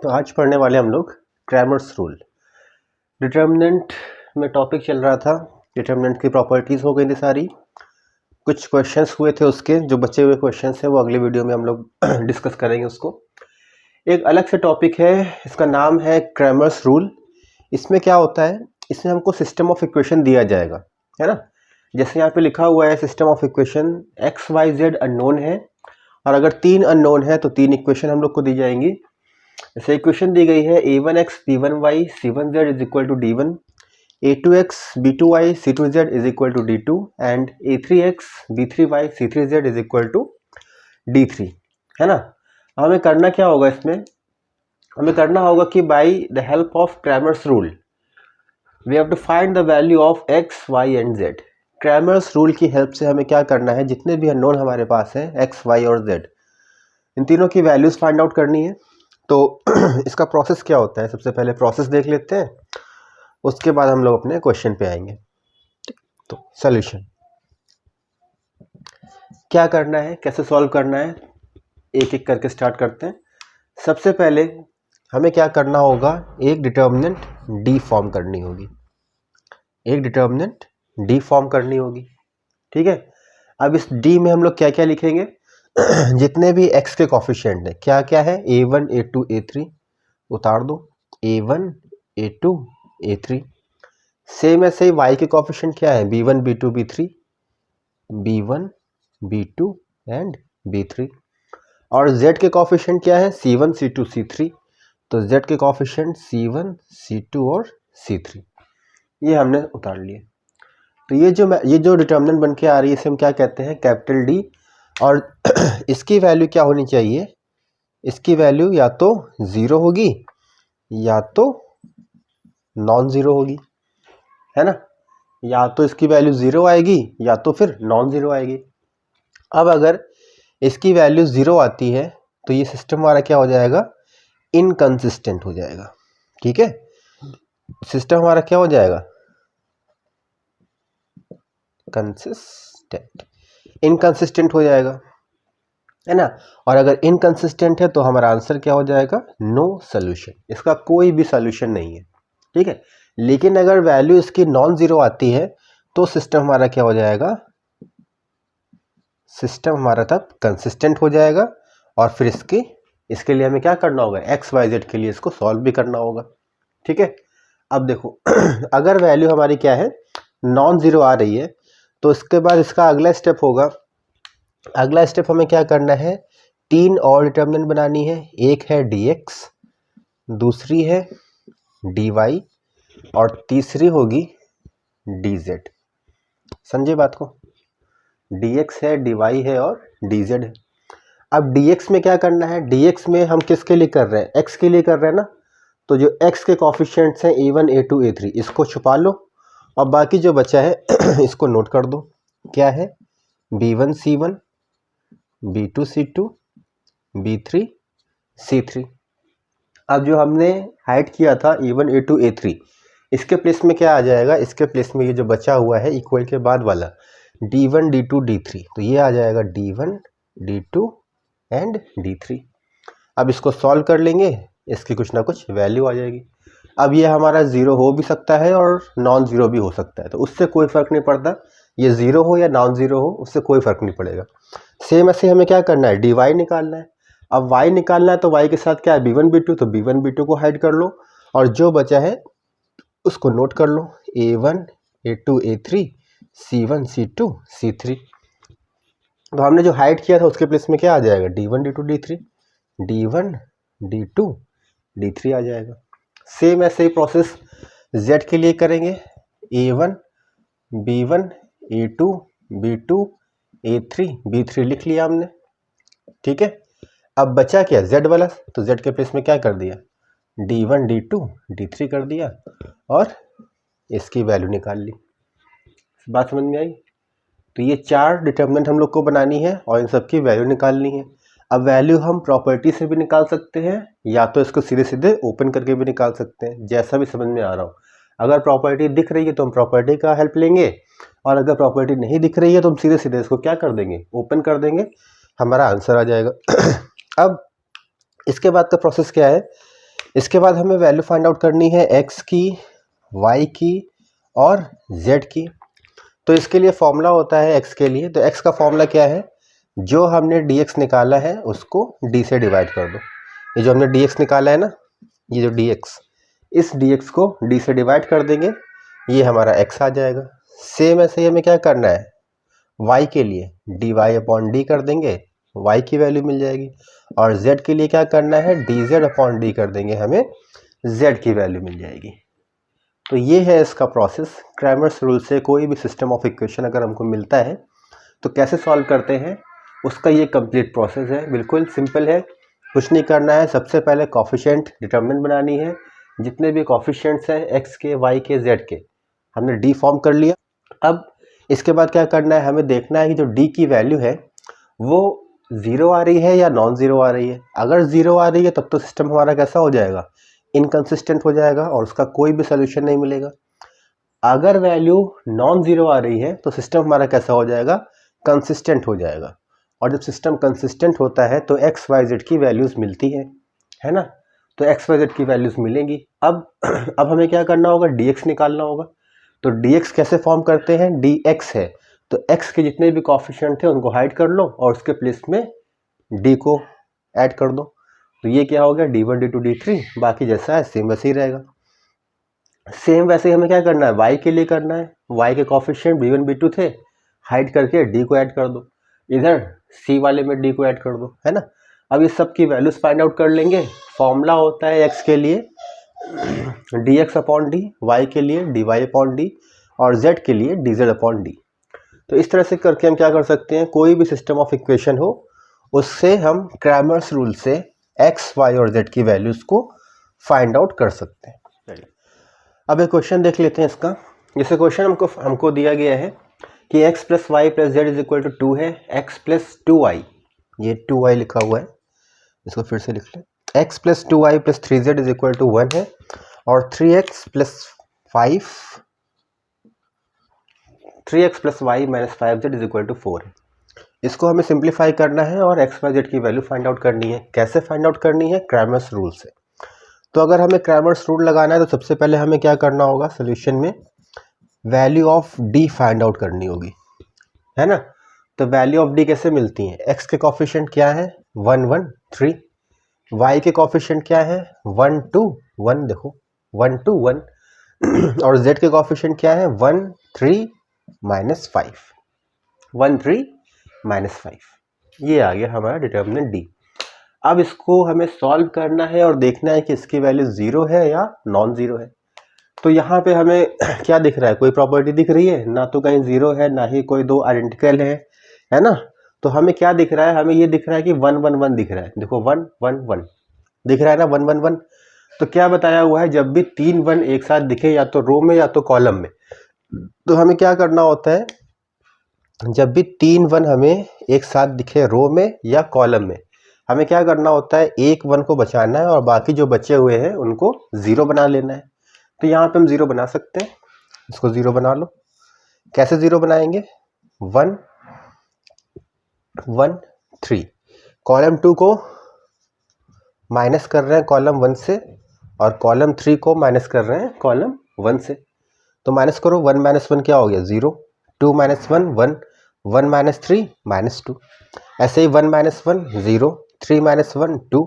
तो आज पढ़ने वाले हम लोग क्रैमर्स रूल। डिटर्मिनेंट में टॉपिक चल रहा था, डिटर्मिनेंट की प्रॉपर्टीज़ हो गई थी सारी। कुछ क्वेश्चंस हुए थे उसके, जो बचे हुए क्वेश्चंस हैं वो अगले वीडियो में हम लोग डिस्कस करेंगे उसको। एक अलग से टॉपिक है, इसका नाम है क्रैमर्स रूल। इसमें क्या होता है, इसमें हमको सिस्टम ऑफ इक्वेशन दिया जाएगा, है ना। जैसे यहाँ पे लिखा हुआ है system of equation, X Y Z unknown है, और अगर 3 अननोन है तो 3 इक्वेशन हम लोग को दी जाएंगी। जैसे इक्वेशन दी गई है a1x b1y c1z is equal to d1, a2x b2y c2z is equal to d2 and a3x b3y c3z is equal to d3, है ना। हमें करना क्या होगा, इसमें हमें करना होगा कि by the help of Cramer's rule we have to find the value of x, y and z। Cramer's rule की हेल्प से हमें क्या करना है, जितने भी अननोन हमारे पास हैं x, y और z, इन तीनों की वैल्यूज फाइंड आउट करनी है। तो इसका प्रोसेस क्या होता है, सबसे पहले प्रोसेस देख लेते हैं, उसके बाद हम लोग अपने क्वेश्चन पे आएंगे। तो सॉल्यूशन क्या करना है, कैसे सॉल्व करना है, एक एक करके स्टार्ट करते हैं। सबसे पहले हमें क्या करना होगा, एक डिटर्मिनेंट डी फॉर्म करनी होगी, एक डिटर्मिनेंट डी फॉर्म करनी होगी, ठीक है। अब इस डी में हम लोग क्या क्या लिखेंगे, जितने भी x के कॉफिशिएंट हैं, क्या क्या है, a1 a2 a3 उतार दो, a1 a2 a3। सेम ऐसे ही y के कॉफिशिएंट क्या है, b1 b2 b3, b1 b2 and b3। और z के कॉफिशिएंट क्या है, c1 c2 c3, तो z के कॉफिशिएंट c1 c2 और c3, ये हमने उतार लिए। तो ये जो डिटर्मिनेंट बन के आ रही है, इसे हम क्या कहते हैं, कैपिटल डी। और इसकी वैल्यू क्या होनी चाहिए, इसकी वैल्यू या तो 0 होगी या तो नॉन ज़ीरो होगी, है ना। या तो इसकी वैल्यू 0 आएगी या तो फिर नॉन ज़ीरो आएगी। अब अगर इसकी वैल्यू 0 आती है तो ये सिस्टम हमारा क्या हो जाएगा, इनकंसिस्टेंट हो जाएगा, ठीक है। सिस्टम हमारा क्या हो जाएगा, कंसिस्टेंट, इनकंसिस्टेंट हो जाएगा, है ना। और अगर इनकंसिस्टेंट है तो हमारा आंसर क्या हो जाएगा, नो सोल्यूशन, इसका कोई भी सोल्यूशन नहीं है, ठीक है। लेकिन अगर वैल्यू इसकी नॉन ज़ीरो आती है तो सिस्टम हमारा क्या हो जाएगा, सिस्टम हमारा तब कंसिस्टेंट हो जाएगा। और फिर इसके लिए हमें क्या करना होगा, एक्स वाई जेड के लिए इसको सॉल्व भी करना होगा, ठीक है। अब देखो अगर वैल्यू हमारी क्या है, नॉन ज़ीरो आ रही है, तो इसके बाद इसका अगला स्टेप होगा, अगला स्टेप हमें क्या करना है, 3 और डिटर्मिनेंट बनानी है। एक है dx, दूसरी है dy और तीसरी होगी dz। समझे बात को, dx है, dy है और dz है। अब dx में क्या करना है, dx में हम किसके लिए कर रहे हैं, x के लिए कर रहे हैं ना। तो जो x के कॉफिशिएंट्स हैं a1 a2 a3, इसको छुपा लो और बाकी जो बचा है इसको नोट कर दो। क्या है, b1 c1 b2 c2 b3 c3। अब जो हमने हाइड किया था a1 a2 a3, इसके प्लेस में क्या आ जाएगा, इसके प्लेस में ये जो बचा हुआ है इक्वल के बाद वाला d1 d2 d3, तो ये आ जाएगा d1 d2 एंड d3। अब इसको सॉल्व कर लेंगे, इसकी कुछ ना कुछ वैल्यू आ जाएगी। अब ये हमारा 0 हो भी सकता है और नॉन ज़ीरो भी हो सकता है, तो उससे कोई फ़र्क नहीं पड़ता, ये 0 हो या नॉन ज़ीरो हो उससे कोई फ़र्क नहीं पड़ेगा। सेम ऐसे हमें क्या करना है, dy निकालना है। अब y निकालना है तो y के साथ क्या है, b1 b2, तो b1 b2 को हाइड कर लो और जो बचा है उसको नोट कर लो, a1 a2 a3 c1 c2 c3। तो हमने जो हाइड किया था उसके प्लेस में क्या आ जाएगा, d1 d2 d3, d1 d2 d3 आ जाएगा। सेम ऐसे ही प्रोसेस z के लिए करेंगे, a1 b1 a2 b2 a3 b3 लिख लिया हमने, ठीक है। अब बचा क्या, z वाला, तो z के प्लेस में क्या कर दिया, d1 d2 d3 कर दिया और इसकी वैल्यू निकाल ली। बात समझ में आई। तो ये 4 डिटर्मिनेंट हम लोग को बनानी है और इन सब की वैल्यू निकालनी है। अब वैल्यू हम प्रॉपर्टी से भी निकाल सकते हैं या तो इसको सीधे सीधे ओपन करके भी निकाल सकते हैं, जैसा भी समझ में आ रहा हो। अगर प्रॉपर्टी दिख रही है तो हम प्रॉपर्टी का हेल्प लेंगे, और अगर प्रॉपर्टी नहीं दिख रही है तो हम सीधे सीधे इसको क्या कर देंगे, ओपन कर देंगे, हमारा आंसर आ जाएगा। अब इसके बाद का प्रोसेस क्या है, इसके बाद हमें वैल्यू फाइंड आउट करनी है x की, y की और z की। तो इसके लिए फॉर्मूला होता है x के लिए, तो x का फॉर्मूला क्या है, जो हमने dx निकाला है उसको d से डिवाइड कर दो। ये जो हमने dx निकाला है ना, ये जो dx, इस dx को d से डिवाइड कर देंगे, ये हमारा x आ जाएगा। सेम ऐसे ही हमें क्या करना है, y के लिए dy अपॉन डी कर देंगे, y की वैल्यू मिल जाएगी। और z के लिए क्या करना है, dz अपॉन डी कर देंगे, हमें z की वैल्यू मिल जाएगी। तो ये है इसका प्रोसेस। क्रैमर्स रूल से कोई भी सिस्टम ऑफ इक्वेशन अगर हमको मिलता है तो कैसे सॉल्व करते हैं, उसका ये कंप्लीट प्रोसेस है। बिल्कुल सिंपल है, कुछ नहीं करना है। सबसे पहले कोफिशिएंट डिटरमिनेंट बनानी है। जितने भी कोफिशिएंट्स हैं x के, y के, z के, हमने डी फॉर्म कर लिया। अब इसके बाद क्या करना है, हमें देखना है कि जो d की वैल्यू है वो ज़ीरो आ रही है या नॉन ज़ीरो आ रही है। अगर ज़ीरो आ रही है तब तो सिस्टम हमारा कैसा हो जाएगा, इनकंसिस्टेंट हो जाएगा और उसका कोई भी सोल्यूशन नहीं मिलेगा। अगर वैल्यू नॉन ज़ीरो आ रही है तो सिस्टम हमारा कैसा हो जाएगा, कंसिस्टेंट हो जाएगा। और जब सिस्टम कंसिस्टेंट होता है तो एक्स वाई जेड की वैल्यूज़ मिलती है ना। तो एक्स वाई जेड की वैल्यूज़ मिलेंगी। अब हमें क्या करना होगा, डी एक्स निकालना होगा। तो डी एक्स कैसे फॉर्म करते हैं, डी एक्स है तो एक्स के जितने भी कोफिशिएंट थे उनको हाइड कर लो और उसके प्लेस में डी को ऐड कर दो। तो ये क्या हो गया, d1 d2 d3, बाकी जैसा है सेम वैसे ही रहेगा। सेम वैसे ही हमें क्या करना है, y के लिए करना है। y के कोफिशिएंट b1 b2 थे, हाइड करके d को ऐड कर दो, इधर c वाले में d को ऐड कर दो, है ना। अब ये सब की वैल्यूज फाइंड आउट कर लेंगे। फॉर्मूला होता है x के लिए dx अपॉन डी, y के लिए dy अपॉन डी और z के लिए dz अपॉन डी। तो इस तरह से करके हम क्या कर सकते हैं, कोई भी सिस्टम ऑफ इक्वेशन हो उससे हम क्रैमर्स रूल से x, y और z की वैल्यूज को फाइंड आउट कर सकते हैं। चलिए अब एक क्वेश्चन देख लेते हैं इसका। जैसे क्वेश्चन हमको दिया गया है कि x plus Y plus Z is equal to 2 है, x प्लस 2y, ये 2y लिखा हुआ है, इसको फिर से लिख लें। x plus 2y plus 3z is equal to 1 है और 3x plus 3x+y minus 5z is equal to 4 है। इसको हमें सिंप्लीफाई करना है और x y z की वैल्यू फाइंड आउट करनी है। कैसे फाइंड आउट करनी है, क्रैमर्स रूल से। तो अगर हमें क्रैमर्स रूल लगाना है तो सबसे पहले हमें क्या करना होगा, सोल्यूशन में value of d find out करनी होगी, है ना। तो वैल्यू ऑफ d कैसे मिलती है, x के कोफिशिएंट क्या है 1 1 3, y के कोफिशिएंट क्या है 1 2 1, देखो 1 2 1 और z के कोफिशिएंट क्या है 1 3 माइनस 5, 1 3 माइनस 5। ये आ गया हमारा डिटर्मिनेंट d। अब इसको हमें सॉल्व करना है और देखना है कि इसकी वैल्यू ज़ीरो है या नॉन ज़ीरो है। तो यहाँ पे हमें क्या दिख रहा है, कोई प्रॉपर्टी दिख रही है ना, तो कहीं ज़ीरो है ना ही कोई दो आइडेंटिकल है ना। तो हमें क्या दिख रहा है, हमें ये दिख रहा है कि 1 1 1 दिख रहा है, देखो 1 1 1 दिख रहा है ना, 1 1 1। तो क्या बताया हुआ है, जब भी 3 1 एक साथ दिखे या तो रो में या तो कॉलम में, तो हमें क्या करना होता है, जब भी 3 1 हमें एक साथ दिखे रो में या कॉलम में, हमें क्या करना होता है, एक 1 को बचाना है और बाकी जो बचे हुए हैं उनको 0 बना लेना है। तो यहाँ पे हम 0 बना सकते हैं, इसको 0 बना लो। कैसे 0 बनाएंगे, 1 1 3, कॉलम 2 को माइनस कर रहे हैं कॉलम 1 से और कॉलम 3 को माइनस कर रहे हैं कॉलम 1 से। तो माइनस करो, 1 माइनस 1 क्या हो गया 0, 2 माइनस 1 1, 1 माइनस 3 माइनस 2, ऐसे ही 1 माइनस 1 0, 3 माइनस 1 2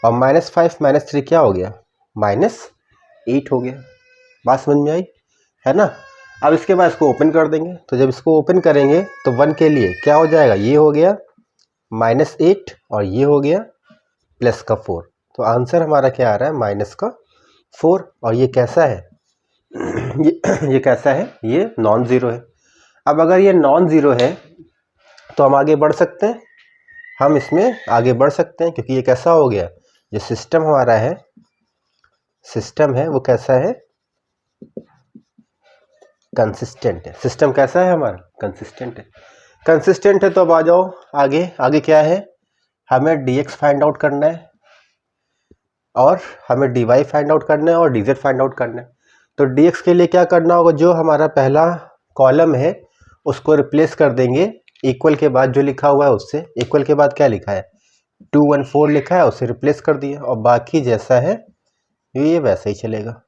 और माइनस 5 माइनस 3 क्या हो गया माइनस 8 हो गया। बात समझ में आई, है ना। अब इसके बाद इसको ओपन कर देंगे। तो जब इसको ओपन करेंगे तो 1 के लिए क्या हो जाएगा, ये हो गया माइनस 8 और ये हो गया प्लस का 4। तो आंसर हमारा क्या आ रहा है, माइनस का 4। और ये कैसा है ये कैसा है, ये नॉन ज़ीरो है। अब अगर ये नॉन ज़ीरो है तो हम आगे बढ़ सकते हैं, हम इसमें आगे बढ़ सकते हैं क्योंकि ये कैसा हो गया, जो सिस्टम हमारा है, सिस्टम है वो कैसा है, कंसिस्टेंट है। सिस्टम कैसा है हमारा, कंसिस्टेंट है। कंसिस्टेंट है तो अब आ जाओ आगे। आगे क्या है, हमें dx फाइंड आउट करना है और हमें dy फाइंड आउट करना है और dz फाइंड आउट करना है। तो dx के लिए क्या करना होगा, जो हमारा पहला कॉलम है उसको रिप्लेस कर देंगे इक्वल के बाद जो लिखा हुआ है उससे। इक्वल के बाद क्या लिखा है 2 1 4 लिखा है, उसे रिप्लेस कर दिया और बाकी जैसा है ये वैसे ही चलेगा।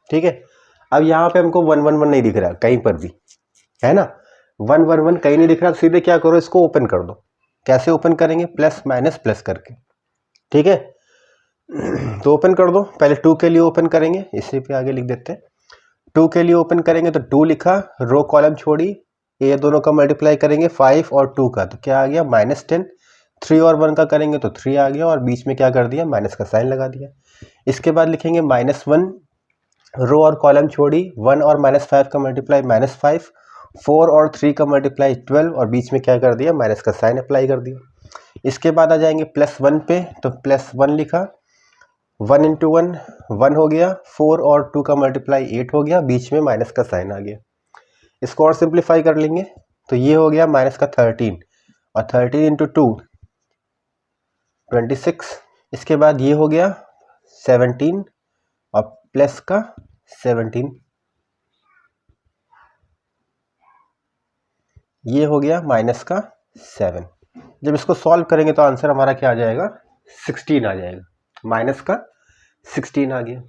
ठीक है, अब यहाँ पे हमको 1 1 1 नहीं दिख रहा कहीं पर भी, है ना, 1 1 1 कहीं नहीं दिख रहा, सीधे क्या करो, इसको ओपन कर दो। कैसे ओपन करेंगे, प्लस माइनस प्लस करके। ठीक है, तो ओपन कर दो। पहले 2 के लिए ओपन करेंगे, इसी पे आगे लिख देते हैं। 2 के लिए ओपन करेंगे तो 2 लिखा, रो कॉलम छोड़ी, ये दोनों का मल्टीप्लाई करेंगे 5 और 2 का, तो क्या आ गया -10। 3 और 1 का करेंगे तो 3 आ गया, और बीच में क्या कर दिया, माइनस का साइन लगा दिया। इसके बाद लिखेंगे -1, रो और कॉलम छोड़ी, 1 और -5 का मल्टीप्लाई -5, 4 और 3 का मल्टीप्लाई 12, और बीच में क्या कर दिया, माइनस का साइन अप्लाई कर दिया। इसके बाद आ जाएंगे +1 पे, तो +1 लिखा, 1 × 1 1 हो गया, 4 और 2 का मल्टीप्लाई 8 हो गया, बीच में माइनस का साइन आ गया। इसको और सिंप्लीफाई कर लेंगे तो ये हो गया -13, और 13 × 2 26। इसके बाद ये हो गया 17 और प्लस का 17, ये हो गया -7। जब इसको सॉल्व करेंगे तो आंसर हमारा क्या आ जाएगा, 16 आ जाएगा, माइनस का 16 आ गया।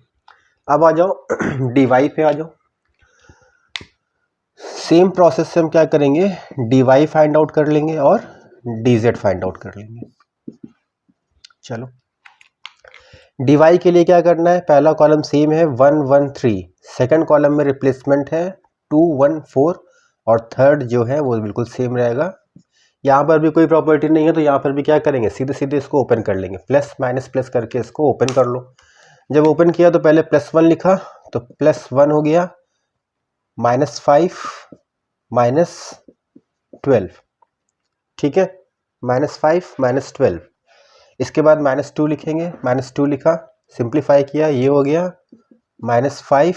अब आ जाओ dy पे आ जाओ। सेम प्रोसेस से हम क्या करेंगे, dy फाइंड आउट कर लेंगे और dz फाइंड आउट कर लेंगे। चलो, dy के लिए क्या करना है, पहला कॉलम सेम है 1 1 3, सेकंड कॉलम में रिप्लेसमेंट है 2 1 4, और थर्ड जो है वो बिल्कुल सेम रहेगा। यहाँ पर भी कोई प्रॉपर्टी नहीं है तो यहाँ पर भी क्या करेंगे, सीधे सीधे इसको ओपन कर लेंगे, प्लस माइनस प्लस करके इसको ओपन कर लो। जब ओपन किया तो पहले +1 लिखा, तो +1 हो गया, -5 -12, ठीक है, -5 -12। इसके बाद -2 लिखेंगे, -2 लिखा, सिंप्लीफाई किया, ये हो गया -5,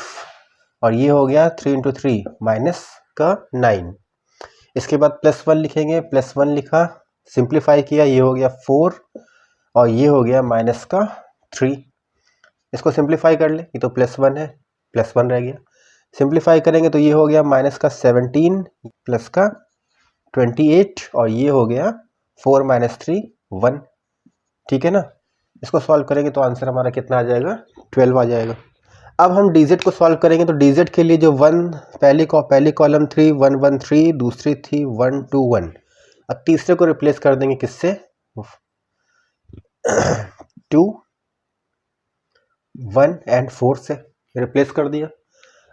और ये हो गया 3 × 3 -9। इसके बाद +1 लिखेंगे, +1 लिखा, सिंप्लीफाई किया, ये हो गया 4, और ये हो गया -3। इसको सिंप्लीफाई कर ले, ये तो +1 है, +1 रह गया। सिंप्लीफाई करेंगे तो ये हो गया -17 +28, और ये हो गया 4 -3 1। ठीक है ना, इसको सॉल्व करेंगे तो आंसर हमारा कितना आ जाएगा, 12 आ जाएगा। अब हम dz को सॉल्व करेंगे तो dz के लिए जो पहली कॉलम 3 1 1 3, दूसरी थी 1 2 1, अब तीसरे को रिप्लेस कर देंगे किससे, 2 1 एंड 4 से रिप्लेस कर दिया।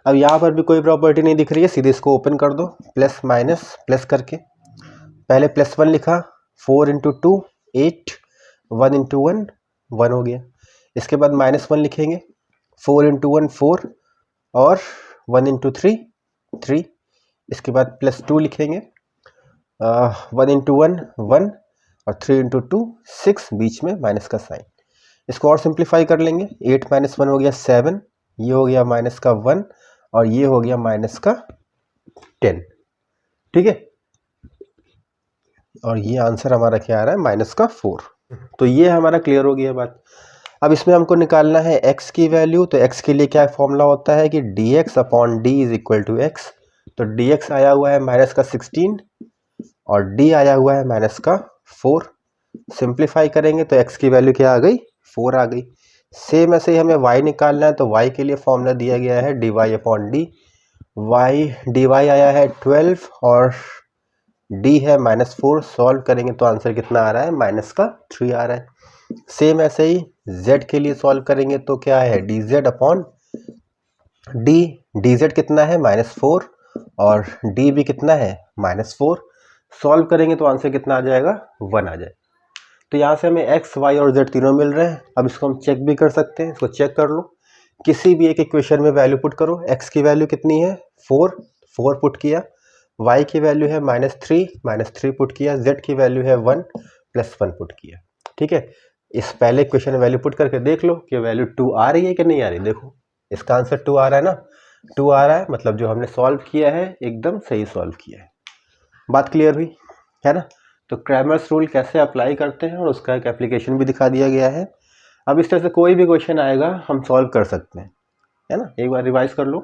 अब यहाँ पर भी कोई प्रॉपर्टी नहीं दिख रही है, सीधे इसको ओपन कर दो, प्लस माइनस प्लस करके। पहले +1 लिखा, 4 × 2 8, 1 × 1 1 हो गया। इसके बाद -1 लिखेंगे, 4 × 1 4, और 1 × 3 3। इसके बाद +2 लिखेंगे, 1 × 1 1, और 3 × 2 6, बीच में माइनस का साइन। इसको और सिंप्लीफाई कर लेंगे, 8 - 1 हो गया 7, ये हो गया -1, और ये हो गया -10। ठीक है, और ये आंसर हमारा क्या आ रहा है, -4। तो ये हमारा क्लियर हो गया बात। अब इसमें हमको निकालना है x की वैल्यू, तो x के लिए क्या फॉर्मूला होता है कि dx/d = x। तो dx आया हुआ है -16, और d आया हुआ है -4। सिंप्लीफाई करेंगे तो x की वैल्यू क्या आ गई, 4 आ गई। सेम ऐसे ही हमें y निकालना है, तो y के लिए फॉर्मूला दिया गया है dy/d। dy आया है 12, और d है -4। सॉल्व करेंगे तो आंसर कितना आ रहा है, -3 आ रहा है। सेम ऐसे ही z के लिए सॉल्व करेंगे तो क्या है, dz/d। dz कितना है, -4, और d भी कितना है, -4। सॉल्व करेंगे तो आंसर कितना आ जाएगा, 1 आ जाए। तो यहाँ से हमें x, y और z तीनों मिल रहे हैं। अब इसको हम चेक भी कर सकते हैं, इसको चेक कर लो। किसी भी एक इक्वेशन में वैल्यू पुट करो। x की वैल्यू कितनी है, 4 पुट किया, y की वैल्यू है -3 पुट किया, z की वैल्यू है 1 +1 पुट किया। ठीक है, इस पहले इक्वेशन में वैल्यू पुट करके देख लो कि वैल्यू 2 आ रही है कि नहीं आ रही। देखो इसका आंसर 2 आ रहा है ना, 2 आ रहा है, मतलब जो हमने सॉल्व किया है एकदम सही सॉल्व किया है। बात क्लियर हुई है ना। तो क्रैमर्स रूल कैसे अप्लाई करते हैं और उसका एक एप्लीकेशन भी दिखा दिया गया है। अब इस तरह से कोई भी क्वेश्चन आएगा हम सॉल्व कर सकते हैं, है ना। एक बार रिवाइज कर लो,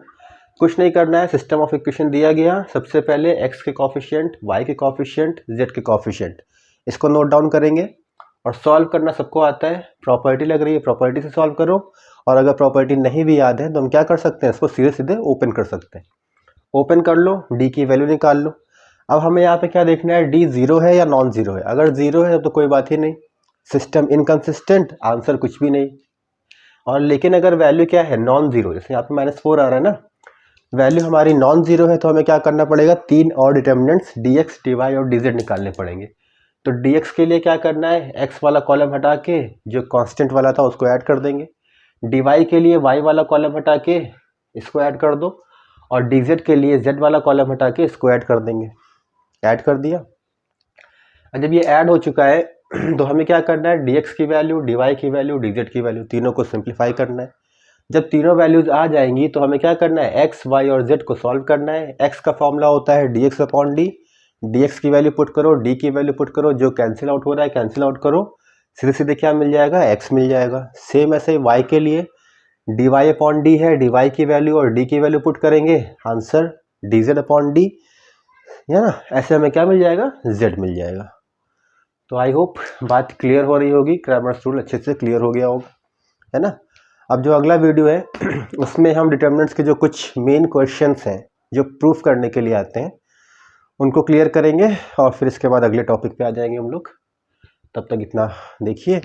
कुछ नहीं करना है। सिस्टम ऑफ इक्वेशन दिया गया, सबसे पहले x के कॉफिशिएंट, y के कॉफिशिएंट, z के कॉफिशिएंट, इसको नोट डाउन करेंगे, और सॉल्व करना सबको आता है। प्रॉपर्टी लग रही है, प्रॉपर्टी से सॉल्व करो, और अगर प्रॉपर्टी नहीं भी याद है तो हम क्या कर सकते हैं, इसको सीधे सीधे ओपन कर सकते हैं। ओपन कर लो, डी की वैल्यू निकाल लो। अब हमें यहाँ पे क्या देखना है, डी जीरो है या नॉन जीरो है। अगर जीरो है तो कोई बात ही नहीं, सिस्टम इनकंसिस्टेंट, आंसर कुछ भी नहीं। और लेकिन अगर वैल्यू क्या है, नॉन जीरो, जैसे यहाँ पे -4 आ रहा है ना, वैल्यू हमारी नॉन जीरो है, तो हमें क्या करना पड़ेगा, 3 और डिटर्मिनेंट्स dx, dy और dz निकालने पड़ेंगे। तो dx के लिए क्या करना है, x वाला कॉलम हटा के जो कांस्टेंट वाला था उसको ऐड कर देंगे। dy के लिए y वाला कॉलम हटा के इसको ऐड कर दो, और dz के लिए z वाला कॉलम हटा के इसको ऐड कर देंगे। ऐड कर दिया। जब ये ऐड हो चुका है तो हमें क्या करना है, dx की वैल्यू, dy की वैल्यू, dz की वैल्यू, तीनों को सिंप्लीफाई करना है। जब तीनों वैल्यूज आ जाएंगी तो हमें क्या करना है, x, y और z को सॉल्व करना है। x का फॉर्मूला होता है dx अपॉन डी, dx की वैल्यू पुट करो, d की वैल्यू पुट करो, जो कैंसिल आउट हो रहा है कैंसिल आउट करो, सीधे सीधे क्या मिल जाएगा, x मिल जाएगा। सेम ऐसे y के लिए dy अपॉन डी है, dy की वैल्यू और d की वैल्यू पुट करेंगे, आंसर dz अपॉन डी, है ना। ऐसे हमें क्या मिल जाएगा, z मिल जाएगा। तो आई होप बात क्लियर हो रही होगी, क्रैमर्स रूल अच्छे से क्लियर हो गया होगा, है ना। अब जो अगला वीडियो है उसमें हम डिटर्मिनेंट्स के जो कुछ मेन क्वेश्चंस हैं जो प्रूफ करने के लिए आते हैं उनको क्लियर करेंगे, और फिर इसके बाद अगले टॉपिक पे आ जाएंगे हम लोग। तब तक इतना देखिए।